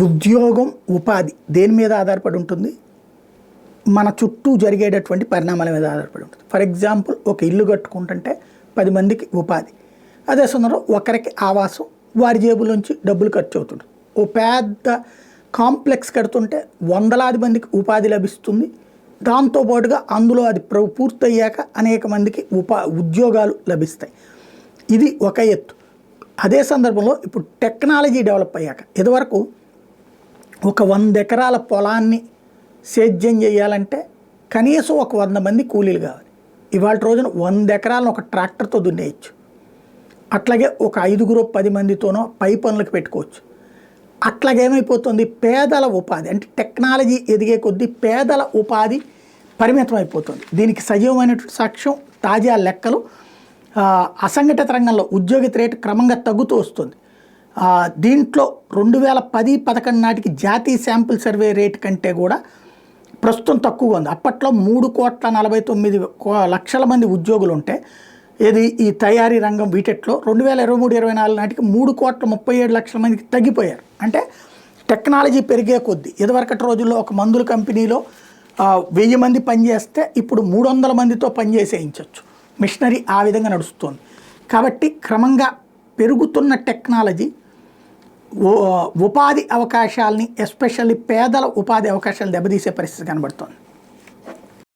ఉద్యోగం, ఉపాధి దేని మీద ఆధారపడి ఉంటుంది? మన చుట్టూ జరిగేటటువంటి పరిణామాల మీద ఆధారపడి ఉంటుంది. ఫర్ ఎగ్జాంపుల్, ఒక ఇల్లు కట్టుకుంటుంటే 10 మందికి ఉపాధి. అదే సందర్భంలో ఒకరికి ఆవాసం, వారి జేబులోంచి డబ్బులు ఖర్చు అవుతుంది. ఓ పెద్ద కాంప్లెక్స్ కడుతుంటే వందలాది మందికి ఉపాధి లభిస్తుంది. దాంతోపాటుగా అందులో అది పూర్తయ్యాక అనేక మందికి ఉద్యోగాలు లభిస్తాయి. ఇది ఒక ఎత్తు. అదే సందర్భంలో ఇప్పుడు టెక్నాలజీ డెవలప్ అయ్యాక, ఇదివరకు ఒక 100 ఎకరాల పొలాన్ని సేద్యం చేయాలంటే కనీసం ఒక 100 మంది కూలీలు కావాలి. ఇవాళ రోజున 100 ఎకరాలను ఒక ట్రాక్టర్తో దున్నేయచ్చు. అట్లాగే ఒక 5గురు 10 మందితోనో పై పనులకు పెట్టుకోవచ్చు. అట్లాగేమైపోతుంది, పేదల ఉపాధి అంటే టెక్నాలజీ ఎదిగే కొద్దీ పేదల ఉపాధి పరిమితం అయిపోతుంది. దీనికి సజీవమైనటువంటి సాక్ష్యం తాజా లెక్కలు. అసంఘటిత రంగంలో ఉద్యోగిత రేటు క్రమంగా తగ్గుతూ వస్తుంది. దీంట్లో 2010-11 నాటికి జాతీయ శాంపుల్ సర్వే రేట్ కంటే కూడా ప్రస్తుతం తక్కువగా ఉంది. అప్పట్లో 3,49,00,000 మంది ఉద్యోగులు ఉంటే, ఇది ఈ తయారీ రంగం వీటిలో 2023-24 నాటికి 3,37,00,000 మందికి తగ్గిపోయారు. అంటే టెక్నాలజీ పెరిగే కొద్దీ ఇదివరకటి రోజుల్లో ఒక మందుల కంపెనీలో 1000 మంది పనిచేస్తే ఇప్పుడు 300 మందితో పనిచేసేయించవచ్చు. మిషనరీ ఆ విధంగా నడుస్తుంది. కాబట్టి క్రమంగా పెరుగుతున్న టెక్నాలజీ ఉపాధి అవకాశాలని, ఎస్పెషల్లీ పేదల ఉపాధి అవకాశాలు దెబ్బతీసే పరిస్థితి కనబడుతుంది.